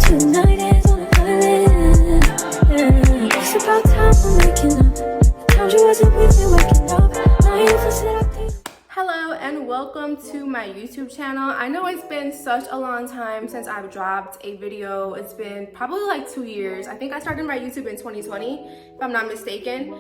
Tonight is on a island. It's about time I'm waking up. The times you wasn't with me waking up. Now you feel seductive. Hello and welcome to my YouTube channel. I know it's been such a long time since I've dropped a video. It's been probably like 2 years. I think I started my YouTube in 2020, if I'm not mistaken.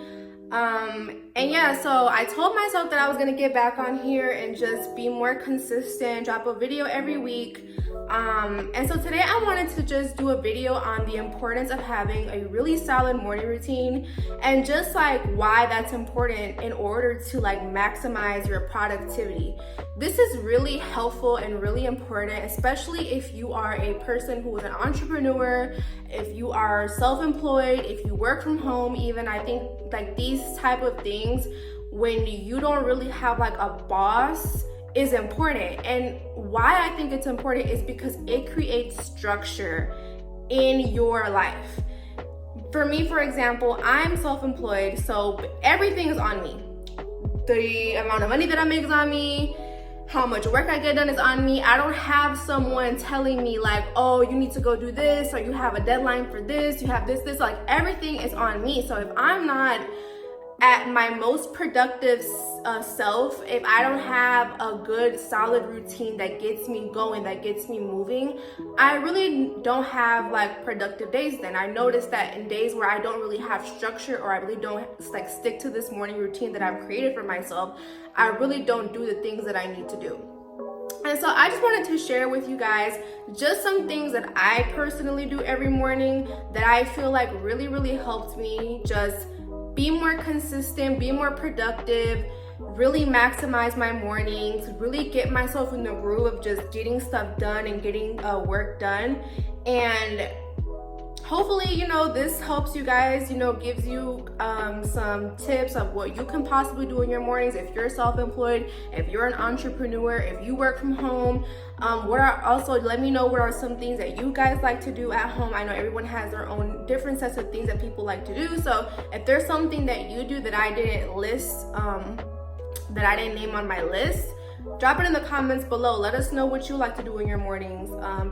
And yeah, so I told myself that I was gonna get back on here and just be more consistent, drop a video every week. And so today I wanted to just do a video on the importance of having a really solid morning routine and just like why that's important in order to like maximize your productivity. This is really helpful and really important, especially if you are a person who is an entrepreneur, if you are self-employed, if you work from home even. I think like these type of things, when you don't really have like a boss, is important. And why I think it's important is because it creates structure in your life. For me, for example, I'm self-employed, so everything is on me. The amount of money that I make is on me. How much work I get done is on me. I don't have someone telling me like, oh, you need to go do this, or you have a deadline for this, you have this, like everything is on me. So if I'm not at my most productive self, if I don't have a good solid routine that gets me going, that gets me moving, I really don't have like productive days. Then I noticed that in days where I don't really have structure, or I really don't like stick to this morning routine that I've created for myself, I really don't do the things that I need to do. And so I just wanted to share with you guys just some things that I personally do every morning that I feel like really helped me just be more consistent, be more productive, really maximize my mornings, really get myself in the groove of just getting stuff done and getting work done. And hopefully, you know, this helps you guys, you know, gives you some tips of what you can possibly do in your mornings if you're self-employed, if you're an entrepreneur, if you work from home. Let me know what are some things that you guys like to do at home. I know everyone has their own different sets of things that people like to do. So if there's something that you do that I didn't list, that I didn't name on my list, drop it in the comments below. Let us know what you like to do in your mornings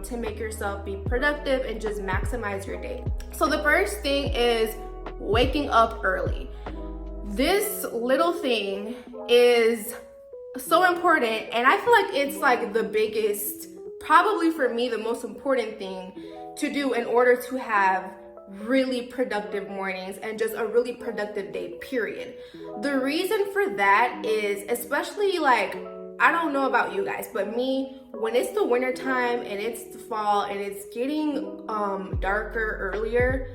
to make yourself be productive and just maximize your day. So the first thing is waking up early. This little thing is so important, and I feel like it's like the biggest, probably for me, the most important thing to do in order to have really productive mornings and just a really productive day, period. The reason for that is, especially like, I don't know about you guys, but me, when it's the winter time and it's the fall and it's getting darker earlier,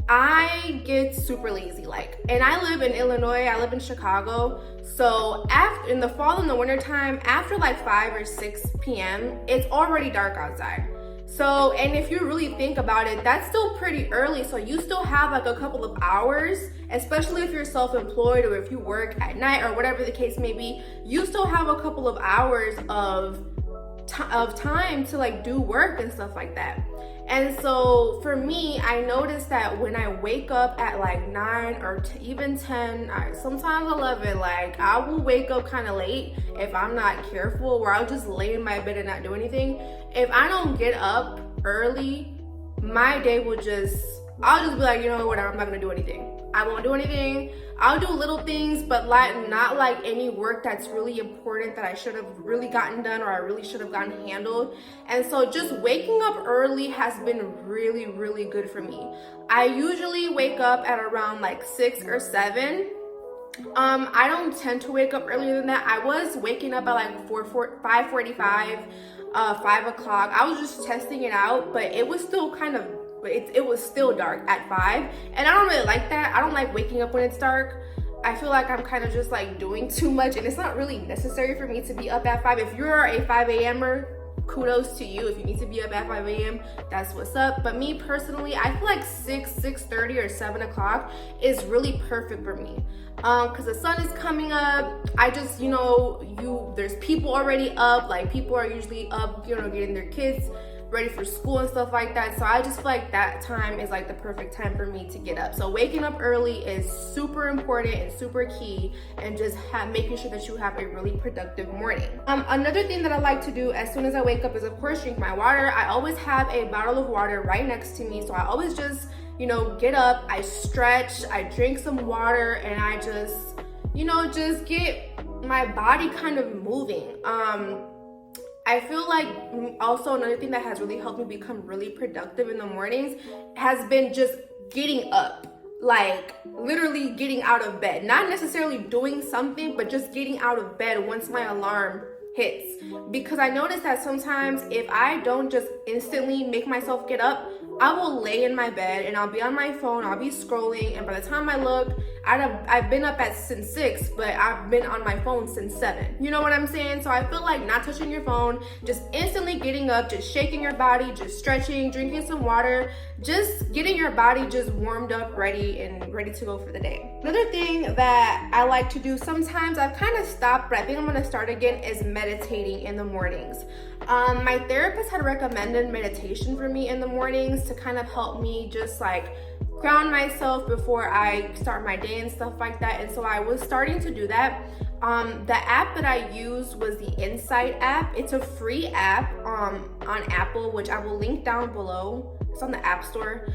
I get super lazy. Like, and I live in Illinois, I live in Chicago. So in the fall and the winter time, after like 5 or 6 p.m., it's already dark outside. So, and if you really think about it, that's still pretty early. So you still have like a couple of hours, especially if you're self-employed or if you work at night or whatever the case may be, you still have a couple of hours of time to like do work and stuff like that. And so for me, I noticed that when I wake up at like 9 or even 10, sometimes 11, like I will wake up kind of late if I'm not careful, where I'll just lay in my bed and not do anything. If I don't get up early, my day will I'll just be like, you know, whatever, I'm not gonna do anything. I won't do anything. I'll do little things, but like not like any work that's really important that I should have really gotten done, or I really should have gotten handled. And so just waking up early has been really good for me. I usually wake up at around like 6 or 7. I don't tend to wake up earlier than that. I was waking up at like 5:45, 5 o'clock. I was just testing it out, but it was still it was still dark at 5, and I don't really like that. I don't like waking up when it's dark. I feel like I'm kind of just like doing too much, and it's not really necessary for me to be up at 5. If you're a 5 a.m.er, kudos to you. If you need to be up at 5 a.m., that's what's up. But me personally, I feel like 6:30 or 7 o'clock is really perfect for me, because the sun is coming up. I just, you know, there's people already up. Like, people are usually up, you know, getting their kids ready for school and stuff like that. So I just feel like that time is like the perfect time for me to get up. So waking up early is super important and super key, and just making sure that you have a really productive morning. Another thing that I like to do as soon as I wake up is, of course, drink my water. I always have a bottle of water right next to me, so I always just, you know, get up, I stretch, I drink some water, and I just, you know, just get my body kind of moving. I feel like also another thing that has really helped me become really productive in the mornings has been just getting up, like literally getting out of bed. Not necessarily doing something, but just getting out of bed once my alarm hits. Because I notice that sometimes if I don't just instantly make myself get up, I will lay in my bed and I'll be on my phone, I'll be scrolling, and by the time I look, I've been up since 6, but I've been on my phone since 7. You know what I'm saying? So I feel like not touching your phone, just instantly getting up, just shaking your body, just stretching, drinking some water, just getting your body just warmed up, ready to go for the day. Another thing that I like to do, sometimes I've kind of stopped, but I think I'm gonna start again, is meditating in the mornings. My therapist had recommended meditation for me in the mornings to kind of help me just like ground myself before I start my day and stuff like that. And so I was starting to do that. The app that I used was the Insight app. It's a free app on Apple, which I will link down below. It's on the App Store.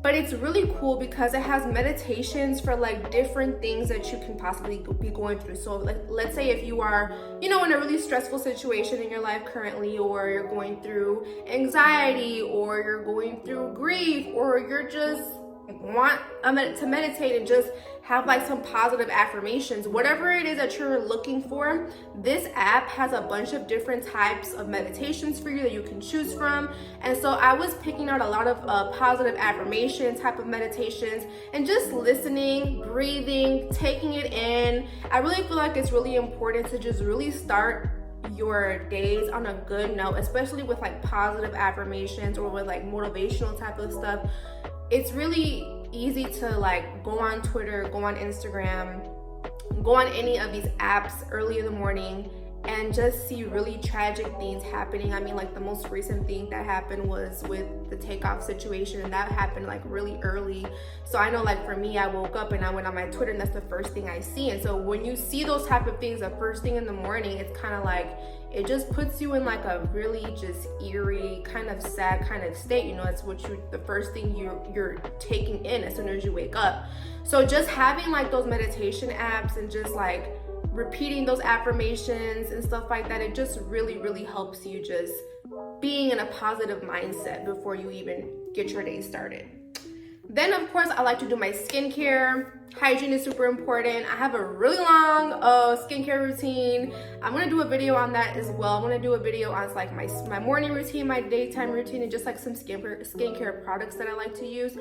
But it's really cool because it has meditations for like different things that you can possibly be going through. So like, let's say if you are, you know, in a really stressful situation in your life currently, or you're going through anxiety, or you're going through grief, or you're just want to meditate and just have like some positive affirmations, whatever it is that you're looking for, this app has a bunch of different types of meditations for you that you can choose from. And so I was picking out a lot of positive affirmation type of meditations and just listening, breathing, taking it in. I really feel like it's really important to just really start your days on a good note, especially with like positive affirmations or with like motivational type of stuff. It's really easy to like go on Twitter, go on Instagram, go on any of these apps early in the morning and just see really tragic things happening. I mean, like the most recent thing that happened was with the Takeoff situation, and that happened like really early. So I know like for me, I woke up and I went on my Twitter and that's the first thing I see. And so when you see those type of things the first thing in the morning, it's kind of like, it just puts you in like a really just eerie, kind of sad kind of state. You know, it's what the first thing you're taking in as soon as you wake up. So just having like those meditation apps and just like repeating those affirmations and stuff like that, it just really, really helps you just being in a positive mindset before you even get your day started. Then of course I like to do my skincare. Hygiene is super important. I have a really long skincare routine. I'm gonna do a video on that as well. I'm gonna do a video on like my morning routine, my daytime routine, and just like some skincare products that I like to use.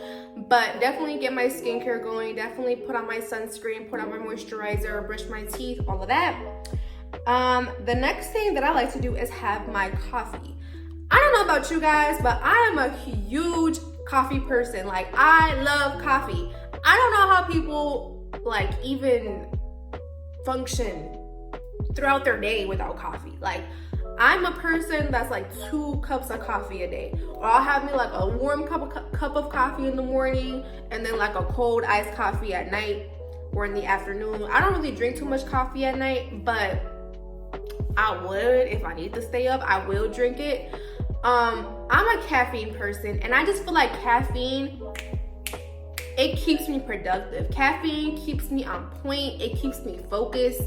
But definitely get my skincare going. Definitely put on my sunscreen, put on my moisturizer, brush my teeth, all of that. The next thing that I like to do is have my coffee. I don't know about you guys, but I am a huge coffee person. Like, I love coffee. I don't know how people like even function throughout their day without coffee. Like, I'm a person that's like 2 cups of coffee a day, or I'll have me like a warm cup of coffee in the morning and then like a cold iced coffee at night or in the afternoon. I don't really drink too much coffee at night, but I would, if I need to stay up, I will drink it. I'm a caffeine person, and I just feel like caffeine, it keeps me productive. Caffeine keeps me on point. It keeps me focused.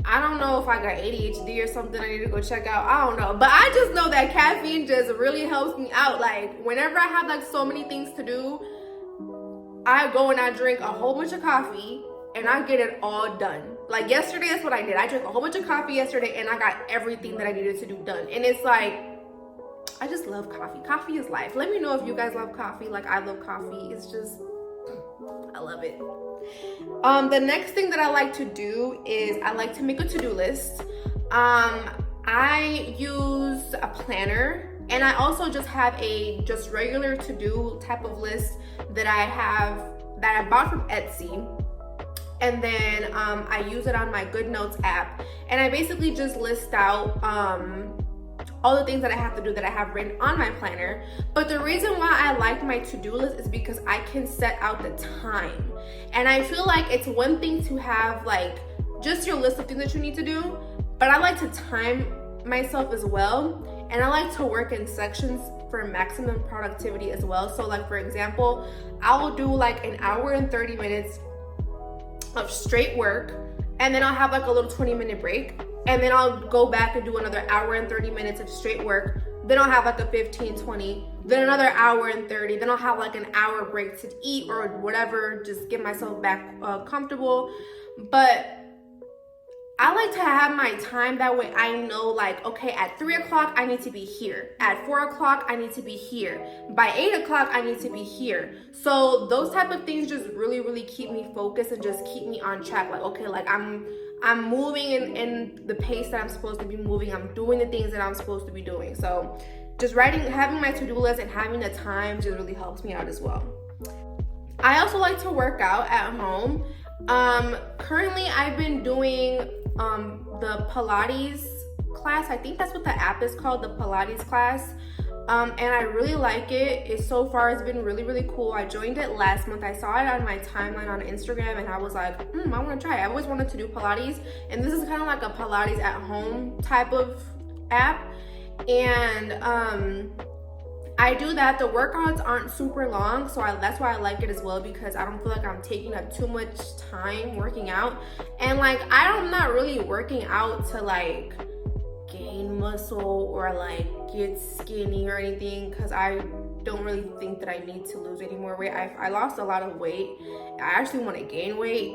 I don't know if I got ADHD or something I need to go check out. I don't know. But I just know that caffeine just really helps me out. Like, whenever I have like so many things to do, I go and I drink a whole bunch of coffee and I get it all done. Like yesterday, that's what I did. I drank a whole bunch of coffee yesterday and I got everything that I needed to do done. And it's like, I just love coffee. Coffee is life. Let me know if you guys love coffee. Like, I love coffee. It's just, I love it. The next thing that I like to do is I like to make a to-do list. I use a planner, and I also just have a just regular to-do type of list that I bought from Etsy. And then I use it on my GoodNotes app, and I basically just list out all the things that I have to do that I have written on my planner. But the reason why I like my to-do list is because I can set out the time. And I feel like it's one thing to have like just your list of things that you need to do, but I like to time myself as well. And I like to work in sections for maximum productivity as well. So like, for example, I will do like an hour and 30 minutes of straight work, and then I'll have like a little 20-minute break, and then I'll go back and do another hour and 30 minutes of straight work. Then I'll have like a 15, 20, then another hour and 30, then I'll have like an hour break to eat or whatever, just get myself back comfortable. But I like to have my time that way. I know like, okay, at 3 o'clock, I need to be here. At 4 o'clock, I need to be here. By 8 o'clock, I need to be here. So those type of things just really, really keep me focused and just keep me on track. Like, okay, like I'm moving in the pace that I'm supposed to be moving. I'm doing the things that I'm supposed to be doing. So just having my to-do list and having the time just really helps me out as well. I also like to work out at home. Currently I've been doing the Pilates class. I think that's what the app is called, the Pilates class. And I really like it. So far it's been really, really cool. I joined it last month. I saw it on my timeline on Instagram and I was like, I want to try it. I always wanted to do Pilates, and this is kind of like a Pilates at home type of app. And I do that. The workouts aren't super long, so that's why I like it as well, because I don't feel like I'm taking up too much time working out. And like, I'm not really working out to like gain muscle or like get skinny or anything, because I don't really think that I need to lose any more weight. I lost a lot of weight. I actually want to gain weight.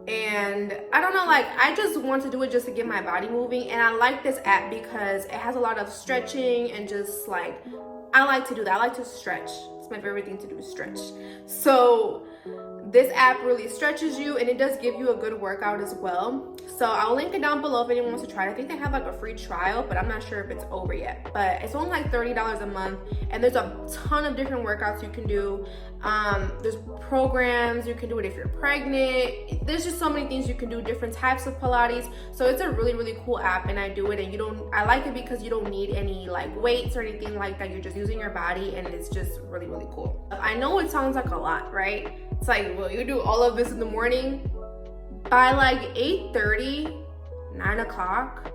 And I don't know, like I just want to do it just to get my body moving. And I like this app because it has a lot of stretching and just like, I like to do that. I like to stretch. It's my favorite thing to do, is stretch. So this app really stretches you, and it does give you a good workout as well. So I'll link it down below if anyone wants to try it. I think they have like a free trial, but I'm not sure if it's over yet. But it's only like $30 a month, and there's a ton of different workouts you can do. There's programs, you can do it if you're pregnant. There's just so many things you can do, different types of Pilates. So it's a really, really cool app, and I do it, and I like it because you don't need any like weights or anything like that. You're just using your body, and it's just really, really cool. I know it sounds like a lot, right? It's like, well, you do all of this in the morning. By like 8:30, 9 o'clock,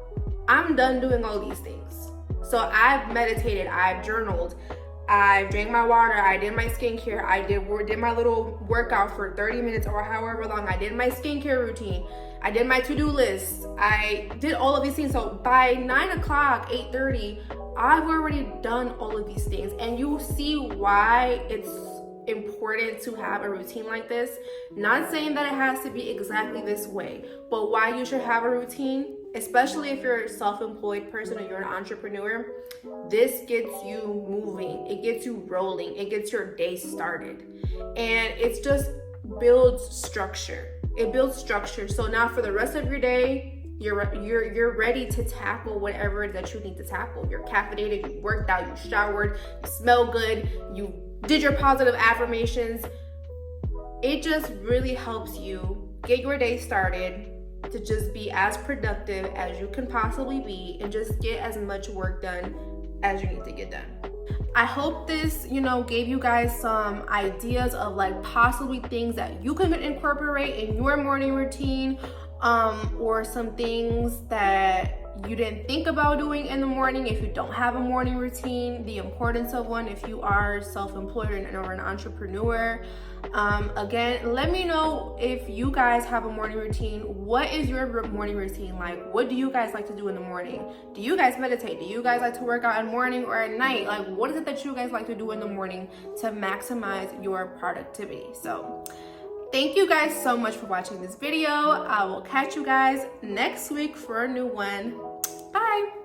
I'm done doing all these things. So I've meditated, I've journaled, I drank my water, I did my skincare, I did my little workout for 30 minutes or however long, I did my skincare routine, I did my to-do list, I did all of these things. So by 9 o'clock, 8:30, I've already done all of these things. And you see why it's important to have a routine like this. Not saying that it has to be exactly this way, but why you should have a routine, especially if you're a self-employed person or you're an entrepreneur. This gets you moving, it gets you rolling, it gets your day started, and it's just builds structure. It builds structure. So now for the rest of your day, you're ready to tackle whatever that you need to tackle. You're caffeinated, you worked out, you showered, you smell good, you did your positive affirmations. It just really helps you get your day started to just be as productive as you can possibly be and just get as much work done as you need to get done. I hope this, gave you guys some ideas of like possibly things that you can incorporate in your morning routine, or some things that you didn't think about doing in the morning if you don't have a morning routine, the importance of one if you are self-employed or an entrepreneur. Again, let me know if you guys have a morning routine. What is your morning routine like? What do you guys like to do in the morning? Do you guys meditate? Do you guys like to work out in the morning or at night? Like, what is it that you guys like to do in the morning to maximize your productivity? So thank you guys so much for watching this video. I will catch you guys next week for a new one. Bye.